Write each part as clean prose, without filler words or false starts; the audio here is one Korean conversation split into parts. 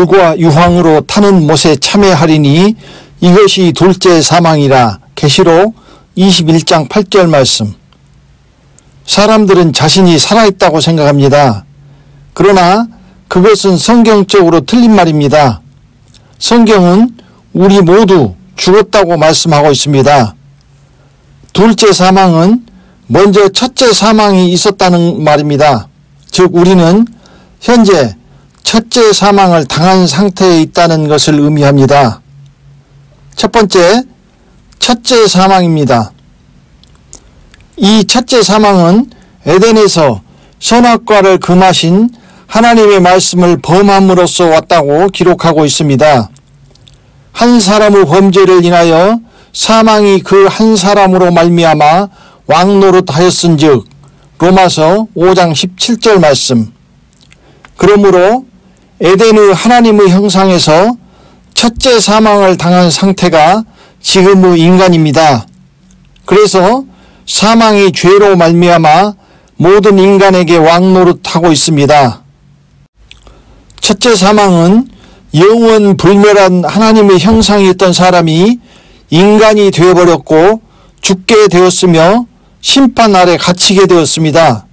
불과 유황으로 타는 못에 참회하리니 이것이 둘째 사망이라. 계시록 21장 8절 말씀. 사람들은 자신이 살아있다고 생각합니다. 그러나 그것은 성경적으로 틀린 말입니다. 성경은 우리 모두 죽었다고 말씀하고 있습니다. 둘째 사망은 먼저 첫째 사망이 있었다는 말입니다. 즉 우리는 현재 첫째 사망을 당한 상태에 있다는 것을 의미합니다. 첫 번째, 첫째 사망입니다. 이 첫째 사망은 에덴에서 선악과를 금하신 하나님의 말씀을 범함으로써 왔다고 기록하고 있습니다. 한 사람의 범죄를 인하여 사망이 그 한 사람으로 말미암아 왕노릇하였은즉 로마서 5장 17절 말씀. 그러므로 에덴의 하나님의 형상에서 첫째 사망을 당한 상태가 지금의 인간입니다. 그래서 사망이 죄로 말미암아 모든 인간에게 왕노릇하고 있습니다. 첫째 사망은 영원 불멸한 하나님의 형상이었던 사람이 인간이 되어버렸고 죽게 되었으며 심판 아래 갇히게 되었습니다.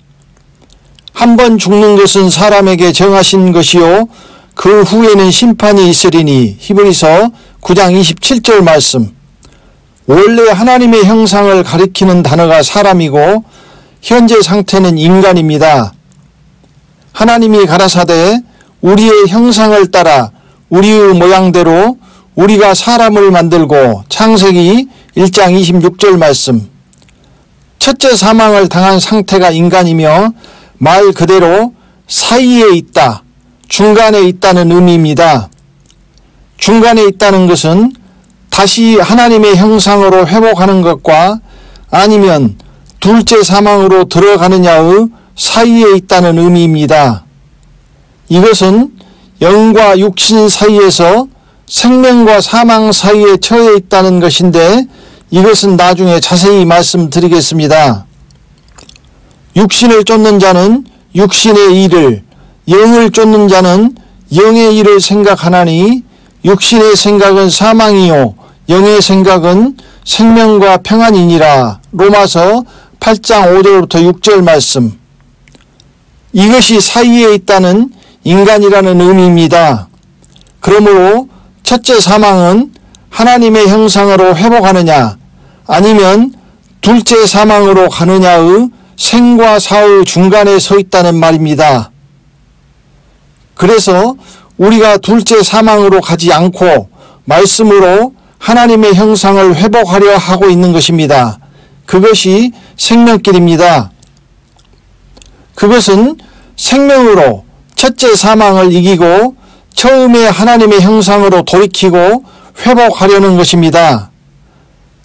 한 번 죽는 것은 사람에게 정하신 것이요 그 후에는 심판이 있으리니 히브리서 9장 27절 말씀. 원래 하나님의 형상을 가리키는 단어가 사람이고 현재 상태는 인간입니다. 하나님이 가라사대 우리의 형상을 따라 우리의 모양대로 우리가 사람을 만들고 창세기 1장 26절 말씀. 첫째 사망을 당한 상태가 인간이며 말 그대로 사이에 있다, 중간에 있다는 의미입니다. 중간에 있다는 것은 다시 하나님의 형상으로 회복하는 것과 아니면 둘째 사망으로 들어가느냐의 사이에 있다는 의미입니다. 이것은 영과 육신 사이에서 생명과 사망 사이에 처해 있다는 것인데 이것은 나중에 자세히 말씀드리겠습니다. 육신을 쫓는 자는 육신의 일을, 영을 쫓는 자는 영의 일을 생각하나니 육신의 생각은 사망이요 영의 생각은 생명과 평안이니라. 로마서 8장 5절부터 6절 말씀. 이것이 사이에 있다는 인간이라는 의미입니다. 그러므로 첫째 사망은 하나님의 형상으로 회복하느냐 아니면 둘째 사망으로 가느냐의 생과 사의 중간에 서 있다는 말입니다. 그래서 우리가 둘째 사망으로 가지 않고 말씀으로 하나님의 형상을 회복하려 하고 있는 것입니다. 그것이 생명길입니다. 그것은 생명으로 첫째 사망을 이기고 처음에 하나님의 형상으로 돌이키고 회복하려는 것입니다.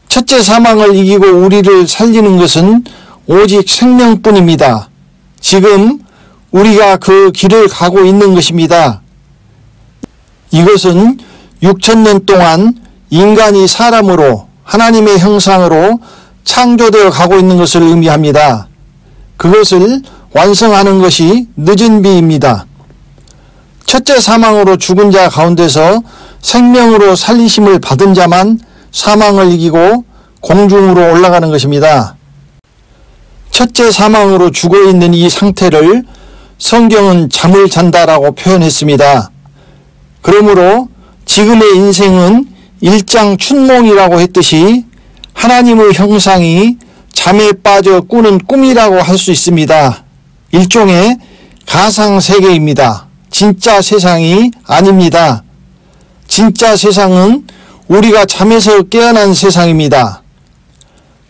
첫째 사망을 이기고 우리를 살리는 것은 오직 생명뿐입니다. 지금 우리가 그 길을 가고 있는 것입니다. 이것은 6,000년 동안 인간이 사람으로 하나님의 형상으로 창조되어 가고 있는 것을 의미합니다. 그것을 완성하는 것이 늦은 비입니다. 첫째 사망으로 죽은 자 가운데서 생명으로 살리심을 받은 자만 사망을 이기고 공중으로 올라가는 것입니다. 첫째 사망으로 죽어있는 이 상태를 성경은 잠을 잔다라고 표현했습니다. 그러므로 지금의 인생은 일장 춘몽이라고 했듯이 하나님의 형상이 잠에 빠져 꾸는 꿈이라고 할 수 있습니다. 일종의 가상세계입니다. 진짜 세상이 아닙니다. 진짜 세상은 우리가 잠에서 깨어난 세상입니다.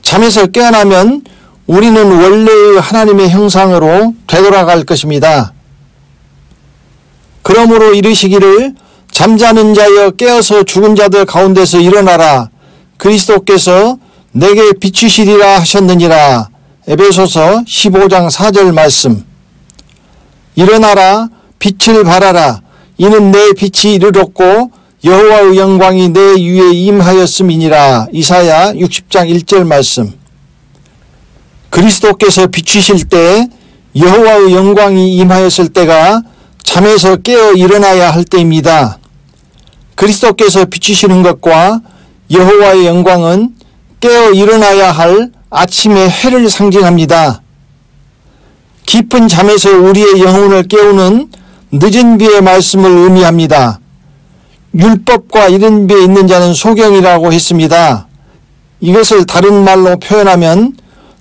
잠에서 깨어나면 우리는 원래의 하나님의 형상으로 되돌아갈 것입니다. 그러므로 이르시기를 잠자는 자여 깨어서 죽은 자들 가운데서 일어나라. 그리스도께서 내게 비추시리라 하셨느니라. 에베소서 15장 4절 말씀. 일어나라 빛을 발하라. 이는 내 빛이 이르렀고 여호와의 영광이 내 위에 임하였음이니라. 이사야 60장 1절 말씀. 그리스도께서 비추실 때 여호와의 영광이 임하였을 때가 잠에서 깨어 일어나야 할 때입니다. 그리스도께서 비추시는 것과 여호와의 영광은 깨어 일어나야 할 아침의 해를 상징합니다. 깊은 잠에서 우리의 영혼을 깨우는 늦은 비의 말씀을 의미합니다. 율법과 이른 비에 있는 자는 소경이라고 했습니다. 이것을 다른 말로 표현하면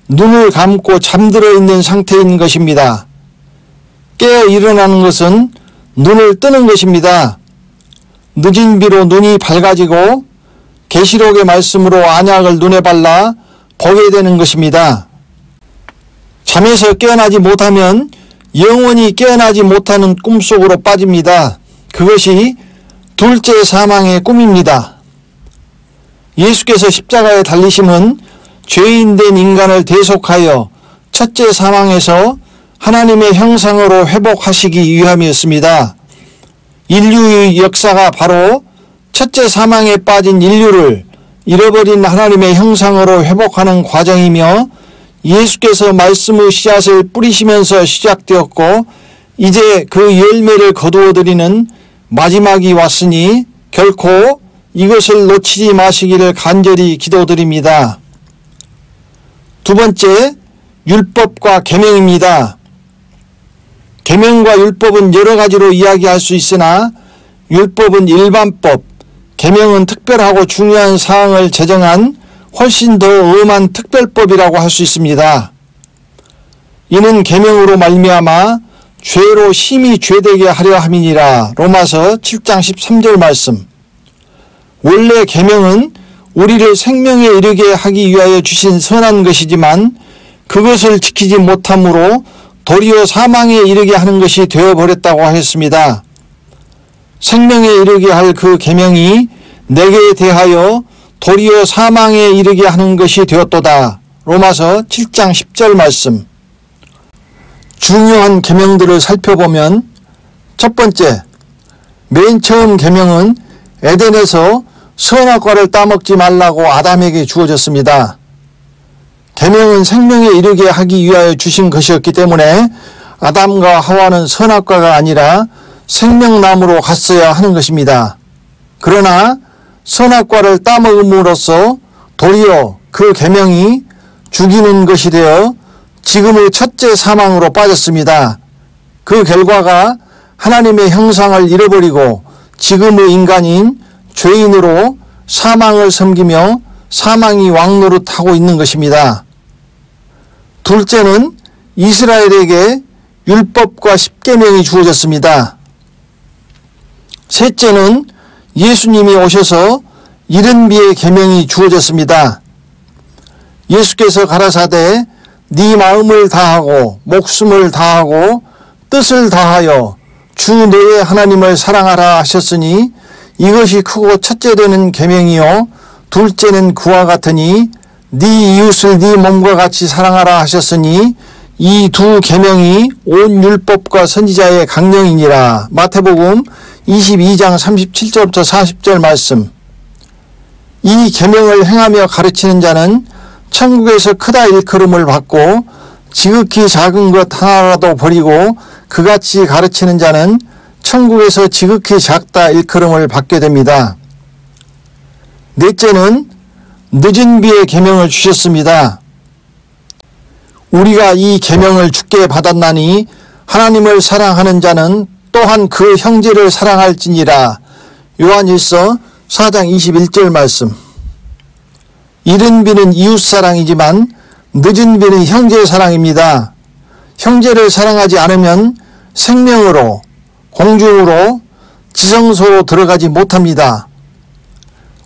눈을 감고 잠들어 있는 상태인 것입니다. 깨어 일어나는 것은 눈을 뜨는 것입니다. 늦은 비로 눈이 밝아지고 계시록의 말씀으로 안약을 눈에 발라 보게 되는 것입니다. 잠에서 깨어나지 못하면 영원히 깨어나지 못하는 꿈속으로 빠집니다. 그것이 둘째 사망의 꿈입니다. 예수께서 십자가에 달리심은 죄인된 인간을 대속하여 첫째 사망에서 하나님의 형상으로 회복하시기 위함이었습니다. 인류의 역사가 바로 첫째 사망에 빠진 인류를 잃어버린 하나님의 형상으로 회복하는 과정이며 예수께서 말씀의 씨앗을 뿌리시면서 시작되었고 이제 그 열매를 거두어드리는 마지막이 왔으니 결코 이것을 놓치지 마시기를 간절히 기도드립니다. 두 번째, 율법과 계명입니다. 계명과 율법은 여러 가지로 이야기할 수 있으나 율법은 일반법, 계명은 특별하고 중요한 사항을 제정한 훨씬 더 엄한 특별법이라고 할 수 있습니다. 이는 계명으로 말미암아 죄로 심히 죄되게 하려 함이니라. 로마서 7장 13절 말씀. 원래 계명은 우리를 생명에 이르게 하기 위하여 주신 선한 것이지만 그것을 지키지 못함으로 도리어 사망에 이르게 하는 것이 되어버렸다고 하였습니다. 생명에 이르게 할 그 계명이 내게 대하여 도리어 사망에 이르게 하는 것이 되었도다. 로마서 7장 10절 말씀. 중요한 계명들을 살펴보면 첫 번째, 맨 처음 계명은 에덴에서 선악과를 따먹지 말라고 아담에게 주어졌습니다. 계명은 생명에 이르게 하기 위하여 주신 것이었기 때문에 아담과 하와는 선악과가 아니라 생명나무로 갔어야 하는 것입니다. 그러나 선악과를 따먹음으로써 도리어 그 계명이 죽이는 것이 되어 지금의 첫째 사망으로 빠졌습니다. 그 결과가 하나님의 형상을 잃어버리고 지금의 인간인 죄인으로 사망을 섬기며 사망이 왕노릇하고 있는 것입니다. 둘째는 이스라엘에게 율법과 십계명이 주어졌습니다. 셋째는 예수님이 오셔서 이른 비의 계명이 주어졌습니다. 예수께서 가라사대 네 마음을 다하고 목숨을 다하고 뜻을 다하여 주 너의 하나님을 사랑하라 하셨으니 이것이 크고 첫째 되는 계명이요 둘째는 그와 같으니 네 이웃을 네 몸과 같이 사랑하라 하셨으니 이 두 계명이 온 율법과 선지자의 강령이니라. 마태복음 22장 37절부터 40절 말씀. 이 계명을 행하며 가르치는 자는 천국에서 크다 일컬음을 받고 지극히 작은 것 하나라도 버리고 그같이 가르치는 자는 천국에서 지극히 작다 일컬음을 받게 됩니다. 넷째는 늦은 비의 계명을 주셨습니다. 우리가 이 계명을 주께 받았나니 하나님을 사랑하는 자는 또한 그 형제를 사랑할지니라. 요한일서 4장 21절 말씀. 이른 비는 이웃사랑이지만 늦은 비는 형제사랑입니다. 형제를 사랑하지 않으면 생명으로 공중으로 지성소로 들어가지 못합니다.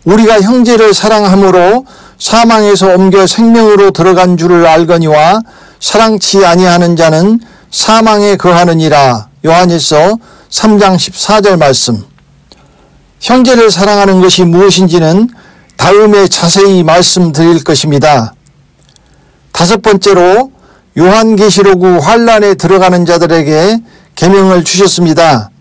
우리가 형제를 사랑함으로 사망에서 옮겨 생명으로 들어간 줄을 알거니와 사랑치 아니하는 자는 사망에 거하느니라. 요한일서 3장 14절 말씀. 형제를 사랑하는 것이 무엇인지는 다음에 자세히 말씀드릴 것입니다. 다섯 번째로 요한계시록 후 환란에 들어가는 자들에게 계명을 주셨습니다.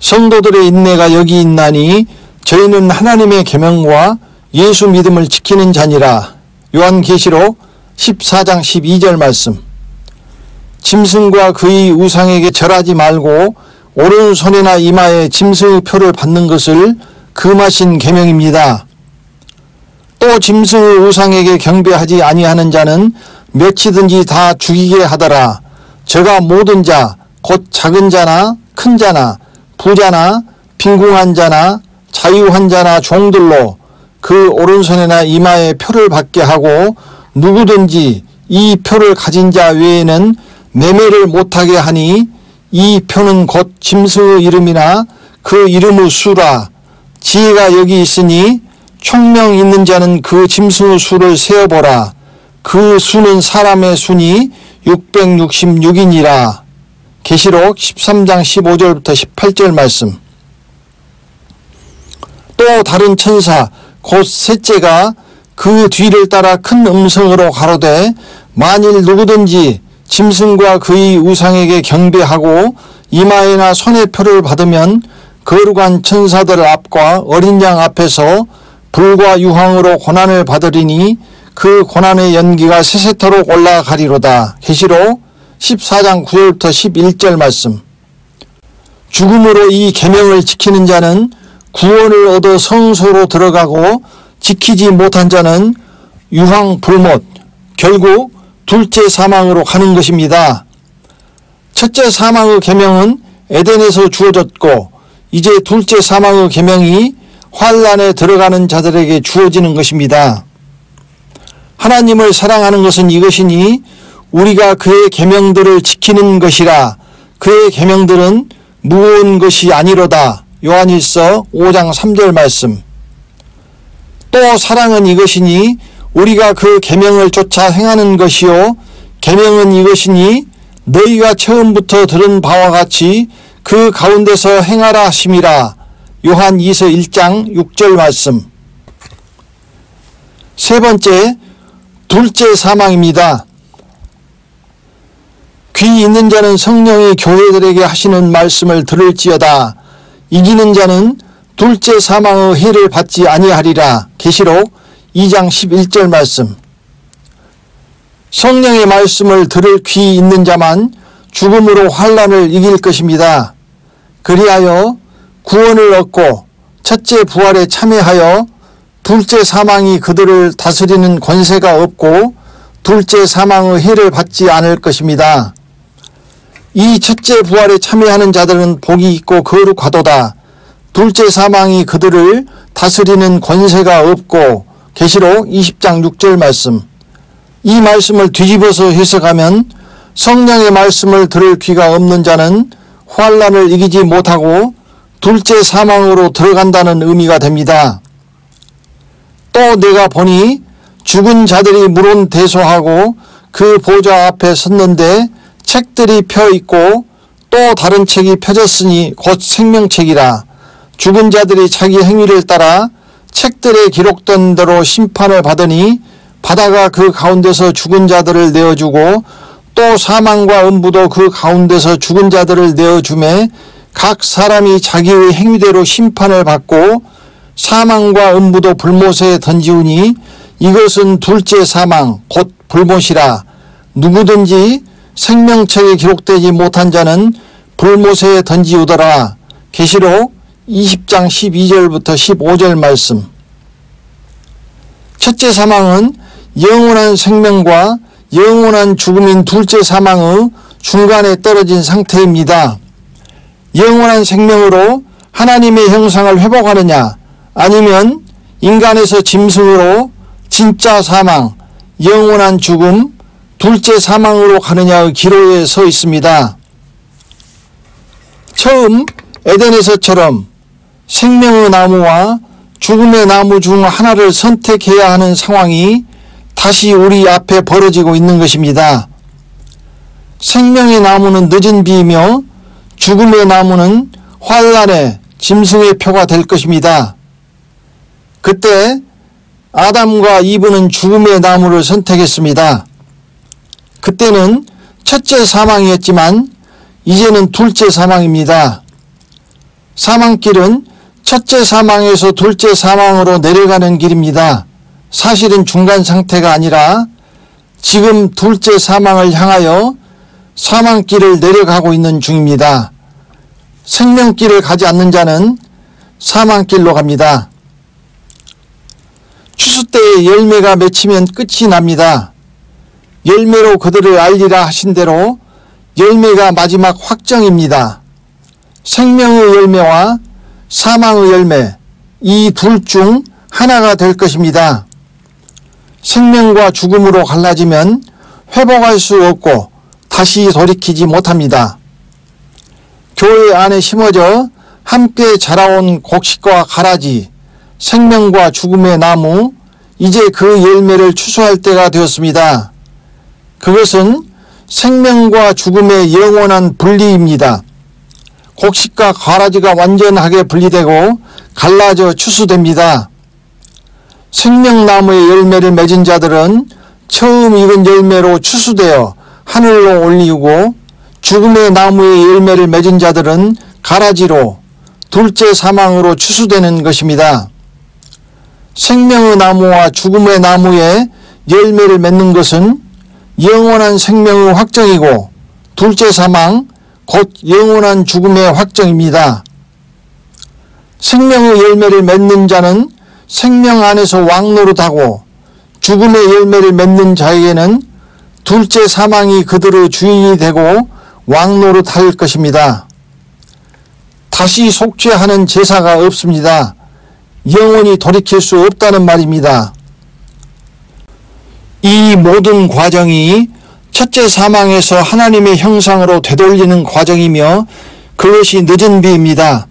성도들의 인내가 여기 있나니 저희는 하나님의 계명과 예수 믿음을 지키는 자니라. 요한계시록 14장 12절 말씀. 짐승과 그의 우상에게 절하지 말고 오른손이나 이마에 짐승의 표를 받는 것을 금하신 계명입니다. 또 짐승의 우상에게 경배하지 아니하는 자는 몇이든지 다 죽이게 하더라. 저가 모든 자 곧 작은 자나 큰 자나 부자나 빈궁한 자나 자유한 자나 종들로 그 오른손이나 이마에 표를 받게 하고 누구든지 이 표를 가진 자 외에는 매매를 못하게 하니 이 표는 곧 짐승의 이름이나 그 이름의 수라. 지혜가 여기 있으니 총명 있는 자는 그 짐승의 수를 세어보라. 그 수는 사람의 수니 666이니라. 계시록 13장 15절부터 18절 말씀. 또 다른 천사 곧 셋째가 그 뒤를 따라 큰 음성으로 가로되 만일 누구든지 짐승과 그의 우상에게 경배하고 이마에나 손에 표를 받으면 거룩한 천사들 앞과 어린 양 앞에서 불과 유황으로 고난을 받으리니 그 고난의 연기가 세세토록 올라가리로다. 계시록 14장 9절부터 11절 말씀. 죽음으로 이 계명을 지키는 자는 구원을 얻어 성소로 들어가고 지키지 못한 자는 유황 불못, 결국 둘째 사망으로 가는 것입니다. 첫째 사망의 계명은 에덴에서 주어졌고 이제 둘째 사망의 계명이 환란에 들어가는 자들에게 주어지는 것입니다. 하나님을 사랑하는 것은 이것이니 우리가 그의 계명들을 지키는 것이라. 그의 계명들은 무거운 것이 아니로다. 요한일서 5장 3절 말씀. 또 사랑은 이것이니 우리가 그 계명을 쫓아 행하는 것이요 계명은 이것이니 너희가 처음부터 들은 바와 같이 그 가운데서 행하라 하심이라. 요한 2서 1장 6절 말씀. 세 번째, 둘째 사망입니다. 귀 있는 자는 성령이 교회들에게 하시는 말씀을 들을지어다. 이기는 자는 둘째 사망의 해를 받지 아니하리라. 계시록 2장 11절 말씀. 성령의 말씀을 들을 귀 있는 자만 죽음으로 환란을 이길 것입니다. 그리하여 구원을 얻고 첫째 부활에 참여하여 둘째 사망이 그들을 다스리는 권세가 없고 둘째 사망의 해를 받지 않을 것입니다. 이 첫째 부활에 참여하는 자들은 복이 있고 거룩하도다. 둘째 사망이 그들을 다스리는 권세가 없고 계시록 20장 6절 말씀. 이 말씀을 뒤집어서 해석하면 성령의 말씀을 들을 귀가 없는 자는 환란을 이기지 못하고 둘째 사망으로 들어간다는 의미가 됩니다. 또 내가 보니 죽은 자들이 물론 대소하고 그 보좌 앞에 섰는데 책들이 펴 있고 또 다른 책이 펴졌으니 곧 생명책이라. 죽은 자들이 자기 행위를 따라 책들에 기록된 대로 심판을 받으니 바다가 그 가운데서 죽은 자들을 내어주고 또 사망과 음부도 그 가운데서 죽은 자들을 내어주매 각 사람이 자기의 행위대로 심판을 받고 사망과 음부도 불못에 던지우니 이것은 둘째 사망 곧 불못이라. 누구든지 생명책에 기록되지 못한 자는 불못에 던지우더라. 계시록 20장 12절부터 15절 말씀. 첫째 사망은 영원한 생명과 영원한 죽음인 둘째 사망의 중간에 떨어진 상태입니다. 영원한 생명으로 하나님의 형상을 회복하느냐 아니면 인간에서 짐승으로 진짜 사망, 영원한 죽음, 둘째 사망으로 가느냐의 기로에 서 있습니다. 처음 에덴에서처럼 생명의 나무와 죽음의 나무 중 하나를 선택해야 하는 상황이 다시 우리 앞에 벌어지고 있는 것입니다. 생명의 나무는 늦은 비이며 죽음의 나무는 환란의 짐승의 표가 될 것입니다. 그때 아담과 이브는 죽음의 나무를 선택했습니다. 그때는 첫째 사망이었지만 이제는 둘째 사망입니다. 사망길은 첫째 사망에서 둘째 사망으로 내려가는 길입니다. 사실은 중간 상태가 아니라 지금 둘째 사망을 향하여 사망길을 내려가고 있는 중입니다. 생명길을 가지 않는 자는 사망길로 갑니다. 추수 때에 열매가 맺히면 끝이 납니다. 열매로 그들을 알리라 하신 대로 열매가 마지막 확정입니다. 생명의 열매와 사망의 열매, 이 둘 중 하나가 될 것입니다. 생명과 죽음으로 갈라지면 회복할 수 없고 다시 돌이키지 못합니다. 교회 안에 심어져 함께 자라온 곡식과 가라지, 생명과 죽음의 나무, 이제 그 열매를 추수할 때가 되었습니다. 그것은 생명과 죽음의 영원한 분리입니다. 곡식과 가라지가 완전하게 분리되고 갈라져 추수됩니다. 생명나무의 열매를 맺은 자들은 처음 익은 열매로 추수되어 하늘로 올리고, 죽음의 나무의 열매를 맺은 자들은 가라지로 둘째 사망으로 추수되는 것입니다. 생명의 나무와 죽음의 나무에 열매를 맺는 것은 영원한 생명의 확정이고, 둘째 사망, 곧 영원한 죽음의 확정입니다. 생명의 열매를 맺는 자는 생명 안에서 왕노릇하고, 죽음의 열매를 맺는 자에게는 둘째 사망이 그들의 주인이 되고 왕노릇할 것입니다. 다시 속죄하는 제사가 없습니다. 영원히 돌이킬 수 없다는 말입니다. 이 모든 과정이 첫째 사망에서 하나님의 형상으로 되돌리는 과정이며 그것이 늦은 비입니다.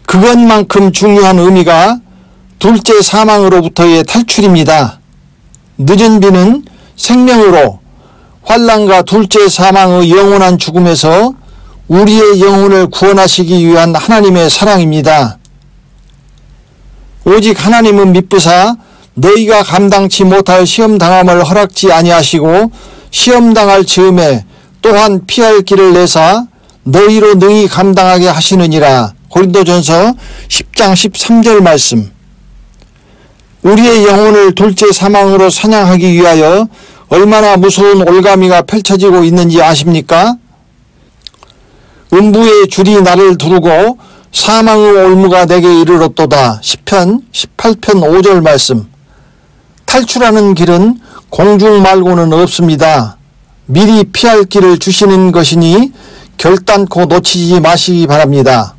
그것만큼 중요한 의미가 둘째 사망으로부터의 탈출입니다. 늦은 비는 생명으로 환난과 둘째 사망의 영원한 죽음에서 우리의 영혼을 구원하시기 위한 하나님의 사랑입니다. 오직 하나님은 미쁘사 너희가 감당치 못할 시험당함을 허락지 아니하시고 시험당할 즈음에 또한 피할 길을 내사 너희로 능히 감당하게 하시느니라. 고린도전서 10장 13절 말씀. 우리의 영혼을 둘째 사망으로 사냥하기 위하여 얼마나 무서운 올가미가 펼쳐지고 있는지 아십니까? 음부의 줄이 나를 두르고 사망의 올무가 내게 이르렀도다. 시편 18편 5절 말씀. 탈출하는 길은 공중 말고는 없습니다. 미리 피할 길을 주시는 것이니 결단코 놓치지 마시기 바랍니다.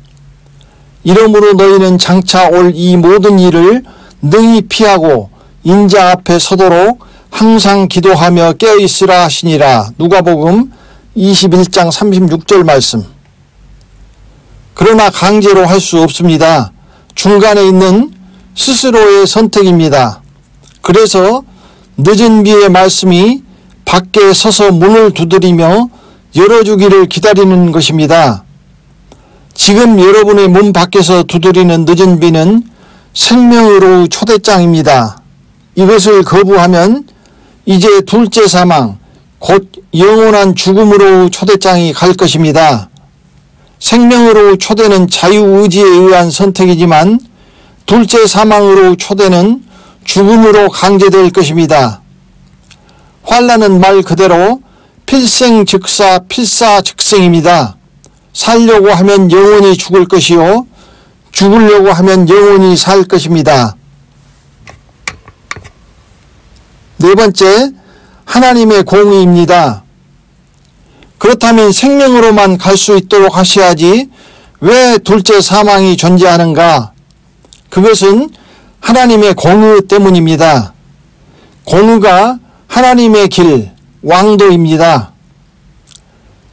이러므로 너희는 장차 올 이 모든 일을 능히 피하고 인자 앞에 서도록 항상 기도하며 깨어있으라 하시니라. 누가복음 21장 36절 말씀. 그러나 강제로 할 수 없습니다. 중간에 있는 스스로의 선택입니다. 그래서 늦은 비의 말씀이 밖에 서서 문을 두드리며 열어주기를 기다리는 것입니다. 지금 여러분의 문 밖에서 두드리는 늦은 비는 생명으로 초대장입니다. 이것을 거부하면 이제 둘째 사망, 곧 영원한 죽음으로 초대장이 갈 것입니다. 생명으로 초대는 자유의지에 의한 선택이지만 둘째 사망으로 초대는 죽음으로 강제될 것입니다. 환난은 말 그대로 필생즉사 필사즉생입니다. 살려고 하면 영원히 죽을 것이요 죽으려고 하면 영원히 살 것입니다. 네 번째, 하나님의 공의입니다. 그렇다면 생명으로만 갈 수 있도록 하셔야지 왜 둘째 사망이 존재하는가? 그것은 하나님의 공의 때문입니다. 공의가 하나님의 길, 왕도입니다.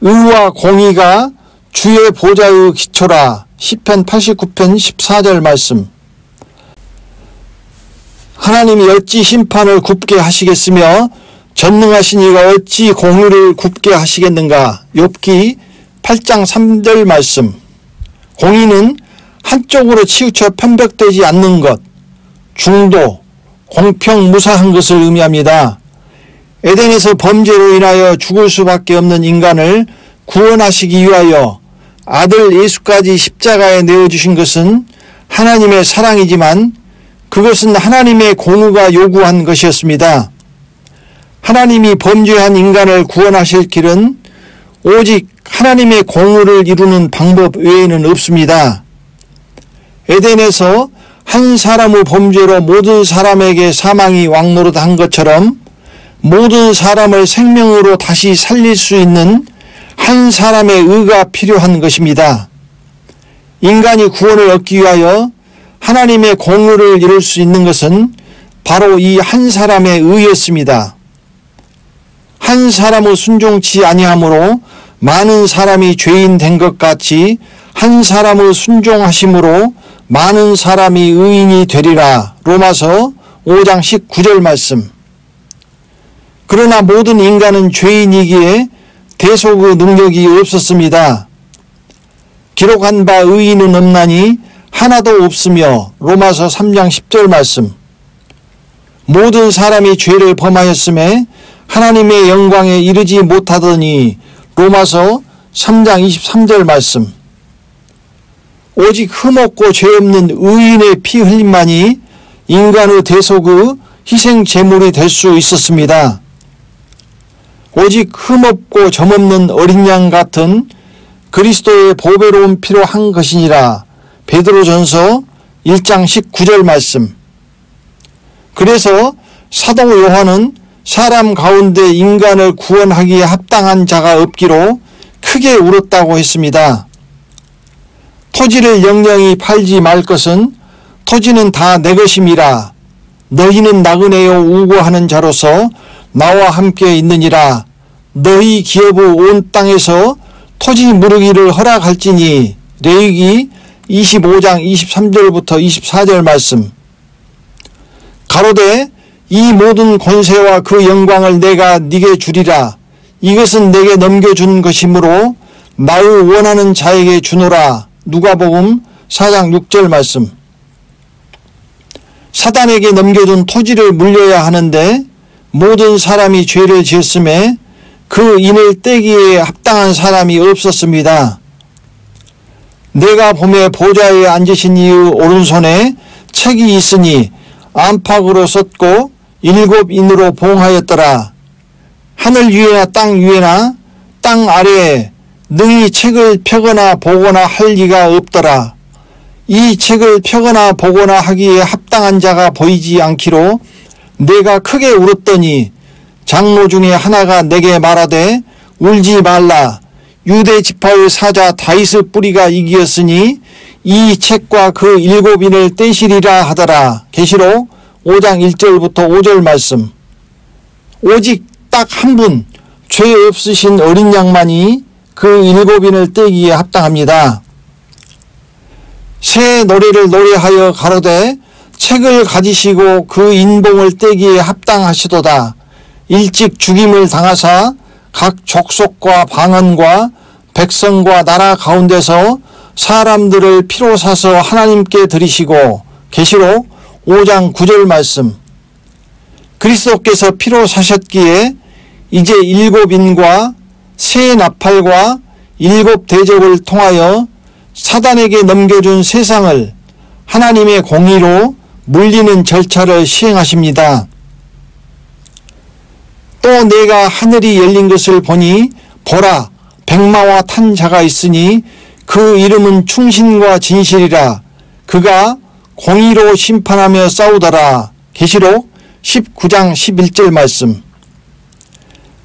의와 공의가 주의 보좌의 기초라. 시편 89편 14절 말씀. 하나님이 어찌 심판을 굽게 하시겠으며 전능하신 이가 어찌 공의를 굽게 하시겠는가. 욥기 8장 3절 말씀. 공의는 한쪽으로 치우쳐 편벽되지 않는 것, 중도, 공평, 무사한 것을 의미합니다. 에덴에서 범죄로 인하여 죽을 수밖에 없는 인간을 구원하시기 위하여 아들 예수까지 십자가에 내어주신 것은 하나님의 사랑이지만 그것은 하나님의 공의가 요구한 것이었습니다. 하나님이 범죄한 인간을 구원하실 길은 오직 하나님의 공의를 이루는 방법 외에는 없습니다. 에덴에서 한 사람의 범죄로 모든 사람에게 사망이 왕노릇한 것처럼 모든 사람을 생명으로 다시 살릴 수 있는 한 사람의 의가 필요한 것입니다. 인간이 구원을 얻기 위하여 하나님의 공의를 이룰 수 있는 것은 바로 이 한 사람의 의였습니다. 한 사람의 순종치 아니함으로 많은 사람이 죄인 된 것 같이 한 사람의 순종하심으로 많은 사람이 의인이 되리라. 로마서 5장 19절 말씀. 그러나 모든 인간은 죄인이기에 대속의 능력이 없었습니다. 기록한 바 의인은 없나니 하나도 없으며 로마서 3장 10절 말씀. 모든 사람이 죄를 범하였음에 하나님의 영광에 이르지 못하더니 로마서 3장 23절 말씀. 오직 흠없고 죄 없는 의인의 피 흘림만이 인간의 대속의 희생 제물이 될 수 있었습니다. 오직 흠없고 점없는 어린 양 같은 그리스도의 보배로운 피로 한 것이니라. 베드로전서 1장 19절 말씀. 그래서 사도 요한은 사람 가운데 인간을 구원하기에 합당한 자가 없기로 크게 울었다고 했습니다. 토지를 영영히 팔지 말 것은 토지는 다 내 것임이라. 너희는 나그네요 우고하는 자로서 나와 함께 있느니라. 너희 기업의 온 땅에서 토지 무르기를 허락할지니. 레위기 25장 23절부터 24절 말씀. 가로되 이 모든 권세와 그 영광을 내가 네게 주리라. 이것은 내게 넘겨준 것이므로 나의 원하는 자에게 주노라. 누가복음 4장 6절 말씀. 사단에게 넘겨준 토지를 물려야 하는데 모든 사람이 죄를 지었음에 그 인을 떼기에 합당한 사람이 없었습니다. 내가 봄에 보좌에 앉으신 이의 오른손에 책이 있으니 안팎으로 썼고 7인으로 봉하였더라. 하늘 위에나 땅 위에나 땅 아래에 능히 책을 펴거나 보거나 할 리가 없더라. 이 책을 펴거나 보거나 하기에 합당한 자가 보이지 않기로 내가 크게 울었더니 장로 중에 하나가 내게 말하되 울지 말라. 유대 지파의 사자 다윗의 뿌리가 이기었으니 이 책과 그 7인을 떼시리라 하더라. 계시록 5장 1절부터 5절 말씀. 오직 딱 한 분 죄 없으신 어린 양만이 그 7인을 떼기에 합당합니다. 새 노래를 노래하여 가로되 책을 가지시고 그 인봉을 떼기에 합당하시도다. 일찍 죽임을 당하사 각 족속과 방언과 백성과 나라 가운데서 사람들을 피로 사서 하나님께 드리시고. 계시록 5장 9절 말씀. 그리스도께서 피로 사셨기에 이제 7인과 새 나팔과 7 대접을 통하여 사단에게 넘겨준 세상을 하나님의 공의로 물리는 절차를 시행하십니다. 또 내가 하늘이 열린 것을 보니 보라 백마와 탄 자가 있으니 그 이름은 충신과 진실이라. 그가 공의로 심판하며 싸우더라. 계시록 19장 11절 말씀.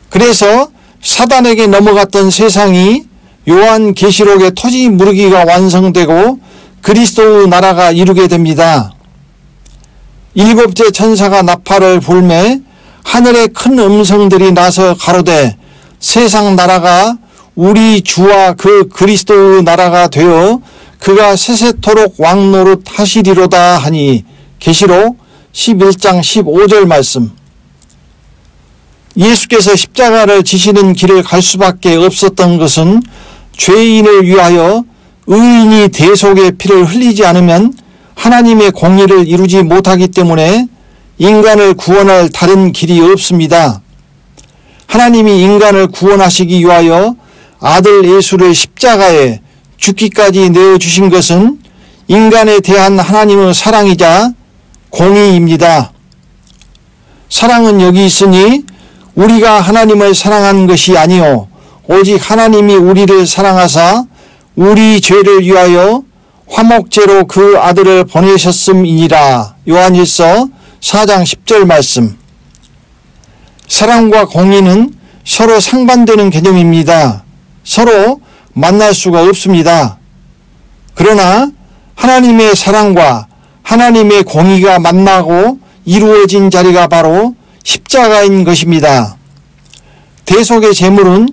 그래서 사단에게 넘어갔던 세상이 요한계시록의 토지 무르기가 완성되고 그리스도의 나라가 이루게 됩니다. 7째 천사가 나팔을 불매 하늘에 큰 음성들이 나서 가로되 세상 나라가 우리 주와 그 그리스도의 나라가 되어 그가 세세토록 왕노릇 하시리로다 하니. 계시록 11장 15절 말씀. 예수께서 십자가를 지시는 길을 갈 수밖에 없었던 것은 죄인을 위하여 의인이 대속의 피를 흘리지 않으면 하나님의 공의를 이루지 못하기 때문에 인간을 구원할 다른 길이 없습니다. 하나님이 인간을 구원하시기 위하여 아들 예수를 십자가에 죽기까지 내어주신 것은 인간에 대한 하나님의 사랑이자 공의입니다. 사랑은 여기 있으니 우리가 하나님을 사랑한 것이 아니요 오직 하나님이 우리를 사랑하사 우리 죄를 위하여 화목제로 그 아들을 보내셨음이니라. 요한일서 4장 10절 말씀. 사랑과 공의는 서로 상반되는 개념입니다. 서로 만날 수가 없습니다. 그러나 하나님의 사랑과 하나님의 공의가 만나고 이루어진 자리가 바로 십자가인 것입니다. 대속의 제물은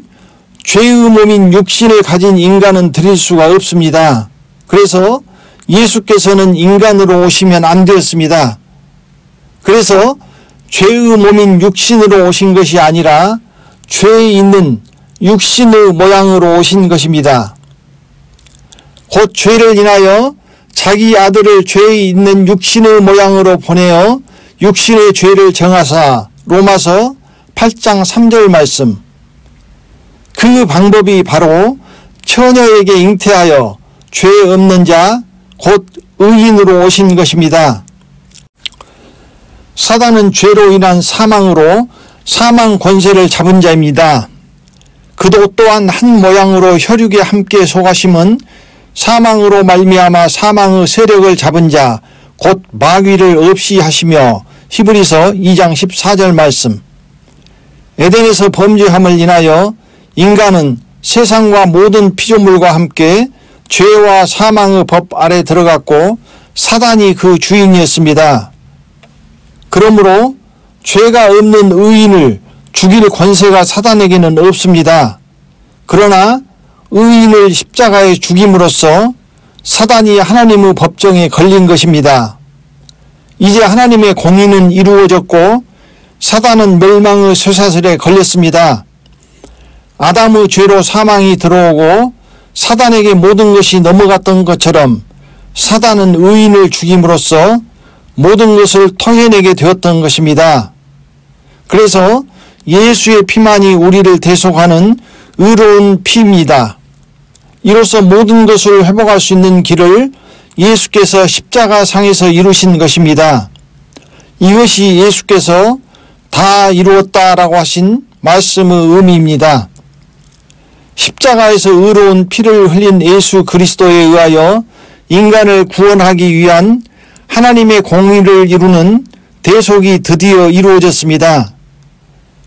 죄의 몸인 육신을 가진 인간은 드릴 수가 없습니다. 그래서 예수께서는 인간으로 오시면 안 되었습니다. 그래서 죄의 몸인 육신으로 오신 것이 아니라 죄에 있는 육신의 모양으로 오신 것입니다. 곧 죄를 인하여 자기 아들을 죄에 있는 육신의 모양으로 보내어 육신의 죄를 정하사. 로마서 8장 3절 말씀. 그 방법이 바로 처녀에게 잉태하여 죄 없는 자, 곧 의인으로 오신 것입니다. 사단은 죄로 인한 사망으로 사망 권세를 잡은 자입니다. 그도 또한 한 모양으로 혈육에 함께 속하심은 사망으로 말미암아 사망의 세력을 잡은 자, 곧 마귀를 없이 하시며. 히브리서 2장 14절 말씀. 에덴에서 범죄함을 인하여 인간은 세상과 모든 피조물과 함께 죄와 사망의 법 아래 들어갔고 사단이 그 주인이었습니다. 그러므로 죄가 없는 의인을 죽일 권세가 사단에게는 없습니다. 그러나 의인을 십자가에 죽임으로써 사단이 하나님의 법정에 걸린 것입니다. 이제 하나님의 공의는 이루어졌고 사단은 멸망의 쇠사슬에 걸렸습니다. 아담의 죄로 사망이 들어오고 사단에게 모든 것이 넘어갔던 것처럼 사단은 의인을 죽임으로써 모든 것을 토해내게 되었던 것입니다. 그래서 예수의 피만이 우리를 대속하는 의로운 피입니다. 이로써 모든 것을 회복할 수 있는 길을 예수께서 십자가 상에서 이루신 것입니다. 이것이 예수께서 다 이루었다라고 하신 말씀의 의미입니다. 십자가에서 의로운 피를 흘린 예수 그리스도에 의하여 인간을 구원하기 위한 하나님의 공의를 이루는 대속이 드디어 이루어졌습니다.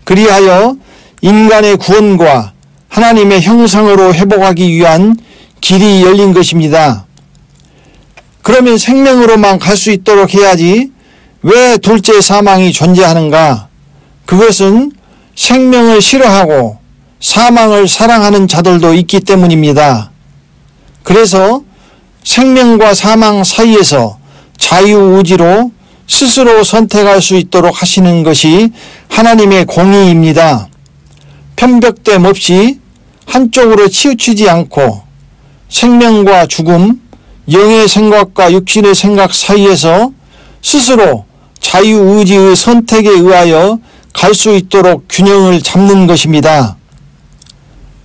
그리하여 인간의 구원과 하나님의 형상으로 회복하기 위한 길이 열린 것입니다. 그러면 생명으로만 갈 수 있도록 해야지 왜 둘째 사망이 존재하는가? 그것은 생명을 싫어하고 사망을 사랑하는 자들도 있기 때문입니다. 그래서 생명과 사망 사이에서 자유의지로 스스로 선택할 수 있도록 하시는 것이 하나님의 공의입니다. 편벽됨 없이 한쪽으로 치우치지 않고 생명과 죽음, 영의 생각과 육신의 생각 사이에서 스스로 자유의지의 선택에 의하여 갈 수 있도록 균형을 잡는 것입니다.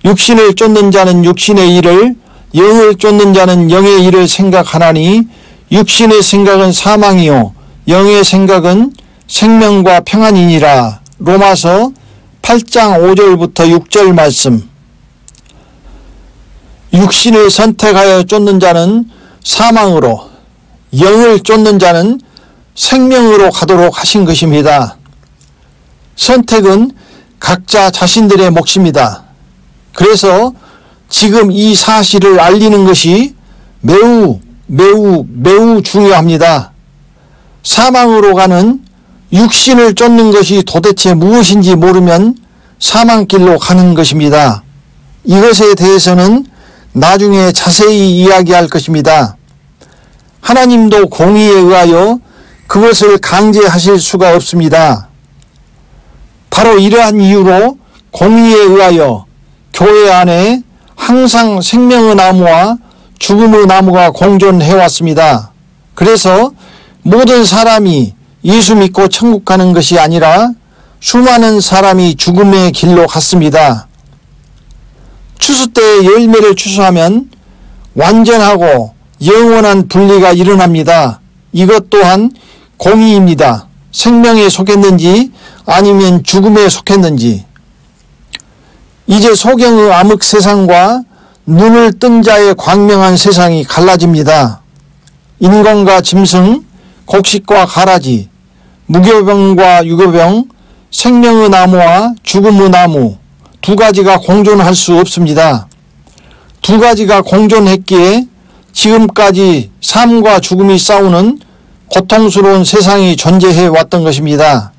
육신을 쫓는 자는 육신의 일을, 영을 쫓는 자는 영의 일을 생각하나니 육신의 생각은 사망이요 영의 생각은 생명과 평안이니라. 로마서 8장 5절부터 6절 말씀. 육신을 선택하여 쫓는 자는 사망으로, 영을 쫓는 자는 생명으로 가도록 하신 것입니다. 선택은 각자 자신들의 몫입니다. 그래서 지금 이 사실을 알리는 것이 매우 중요합니다. 사망으로 가는 육신을 쫓는 것이 도대체 무엇인지 모르면 사망길로 가는 것입니다. 이것에 대해서는 나중에 자세히 이야기할 것입니다. 하나님도 공의에 의하여 그것을 강제하실 수가 없습니다. 바로 이러한 이유로 공의에 의하여 교회 안에 항상 생명의 나무와 죽음의 나무가 공존해왔습니다. 그래서 모든 사람이 예수 믿고 천국 가는 것이 아니라 수많은 사람이 죽음의 길로 갔습니다. 추수 때에 열매를 추수하면 완전하고 영원한 분리가 일어납니다. 이것 또한 공의입니다. 생명에 속했는지 아니면 죽음에 속했는지. 이제 소경의 암흑 세상과 눈을 뜬 자의 광명한 세상이 갈라집니다. 인간과 짐승, 곡식과 가라지, 무교병과 유교병, 생명의 나무와 죽음의 나무 두 가지가 공존할 수 없습니다. 두 가지가 공존했기에 지금까지 삶과 죽음이 싸우는 고통스러운 세상이 존재해 왔던 것입니다.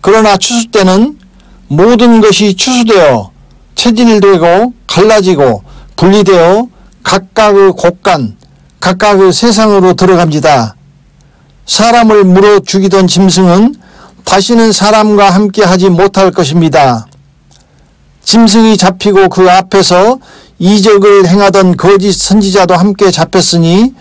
그러나 추수 때는 모든 것이 추수되어 체질되고 갈라지고 분리되어 각각의 곳간, 각각의 세상으로 들어갑니다. 사람을 물어 죽이던 짐승은 다시는 사람과 함께 하지 못할 것입니다. 짐승이 잡히고 그 앞에서 이적을 행하던 거짓 선지자도 함께 잡혔으니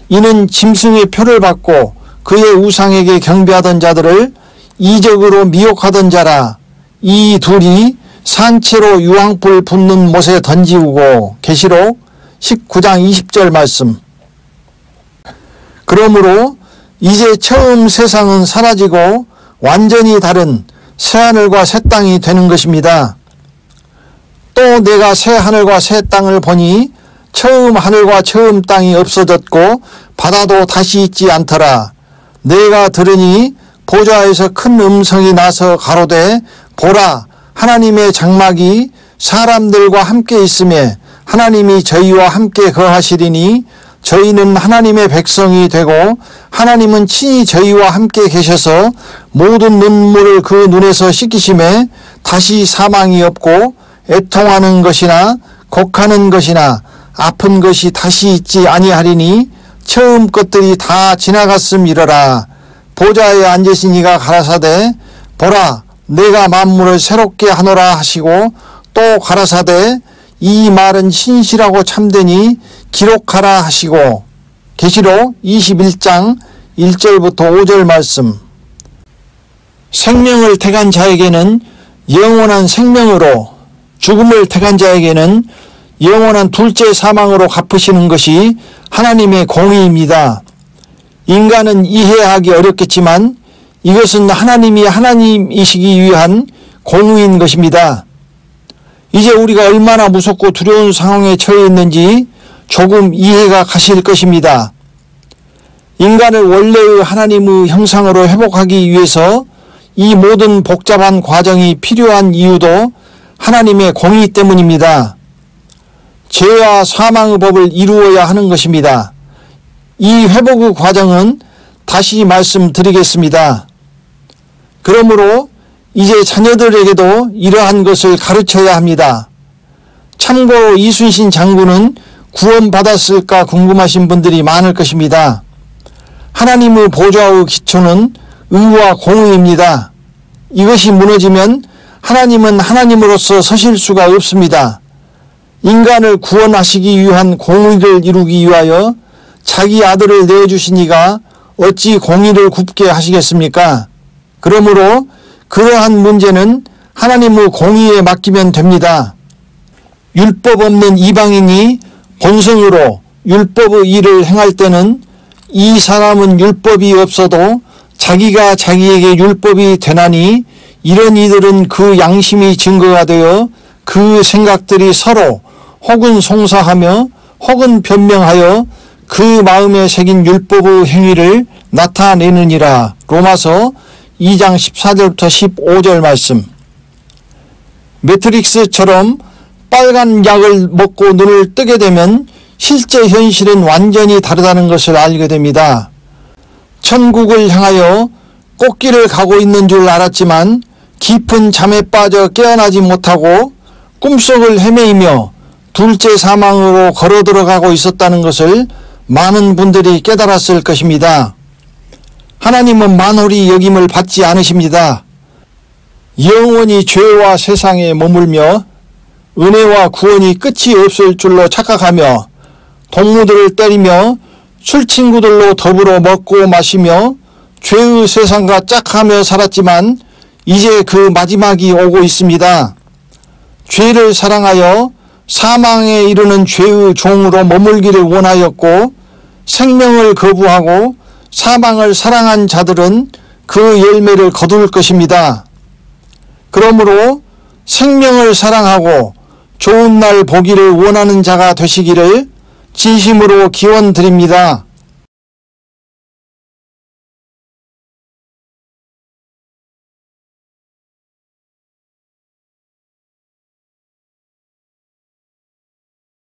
이는 짐승의 표를 받고 그의 우상에게 경배하던 자들을 이적으로 미혹하던 자라. 이 둘이 산채로 유황불 붓는 못에 던지우고. 계시록 19장 20절 말씀. 그러므로 이제 처음 세상은 사라지고 완전히 다른 새하늘과 새 땅이 되는 것입니다. 또 내가 새 하늘과 새 땅을 보니 처음 하늘과 처음 땅이 없어졌고 바다도 다시 있지 않더라. 내가 들으니 보좌에서 큰 음성이 나서 가로되 보라, 하나님의 장막이 사람들과 함께 있음에 하나님이 저희와 함께 거하시리니 저희는 하나님의 백성이 되고 하나님은 친히 저희와 함께 계셔서 모든 눈물을 그 눈에서 씻기심에 다시 사망이 없고 애통하는 것이나 곡하는 것이나 아픈 것이 다시 있지 아니하리니 처음 것들이 다 지나갔음이러라. 보좌에 앉으신 이가 가라사대 보라, 내가 만물을 새롭게 하노라 하시고 또 가라사대 이 말은 신실하고 참되니 기록하라 하시고. 계시록 21장 1절부터 5절 말씀. 생명을 택한 자에게는 영원한 생명으로, 죽음을 택한 자에게는 영원한 둘째 사망으로 갚으시는 것이 하나님의 공의입니다. 인간은 이해하기 어렵겠지만 이것은 하나님이 하나님이시기 위한 공의인 것입니다. 이제 우리가 얼마나 무섭고 두려운 상황에 처해 있는지 조금 이해가 가실 것입니다. 인간을 원래의 하나님의 형상으로 회복하기 위해서 이 모든 복잡한 과정이 필요한 이유도 하나님의 공의 때문입니다. 죄와 사망의 법을 이루어야 하는 것입니다. 이 회복의 과정은 다시 말씀드리겠습니다. 그러므로 이제 자녀들에게도 이러한 것을 가르쳐야 합니다. 참고로 이순신 장군은 구원받았을까 궁금하신 분들이 많을 것입니다. 하나님의 보좌의 기초는 의와 공의입니다. 이것이 무너지면 하나님은 하나님으로서 서실 수가 없습니다. 인간을 구원하시기 위한 공의를 이루기 위하여 자기 아들을 내어주신 이가 어찌 공의를 굽게 하시겠습니까? 그러므로 그러한 문제는 하나님의 공의에 맡기면 됩니다. 율법 없는 이방인이 본성으로 율법의 일을 행할 때는 이 사람은 율법이 없어도 자기가 자기에게 율법이 되나니 이런 이들은 그 양심이 증거가 되어 그 생각들이 서로 혹은 송사하며 혹은 변명하여 그 마음에 새긴 율법의 행위를 나타내느니라. 로마서 2장 14절부터 15절 말씀. 매트릭스처럼 빨간 약을 먹고 눈을 뜨게 되면 실제 현실은 완전히 다르다는 것을 알게 됩니다. 천국을 향하여 꽃길을 가고 있는 줄 알았지만 깊은 잠에 빠져 깨어나지 못하고 꿈속을 헤매이며 둘째 사망으로 걸어 들어가고 있었다는 것을 많은 분들이 깨달았을 것입니다. 하나님은 만홀히 여김을 받지 않으십니다. 영원히 죄와 세상에 머물며 은혜와 구원이 끝이 없을 줄로 착각하며 동무들을 때리며 술친구들로 더불어 먹고 마시며 죄의 세상과 짝하며 살았지만 이제 그 마지막이 오고 있습니다. 죄를 사랑하여 사망에 이르는 죄의 종으로 머물기를 원하였고 생명을 거부하고 사망을 사랑한 자들은 그 열매를 거둘 것입니다. 그러므로 생명을 주님을 사랑하고 좋은 날 보기를 원하는 자가 되시기를 진심으로 기원드립니다.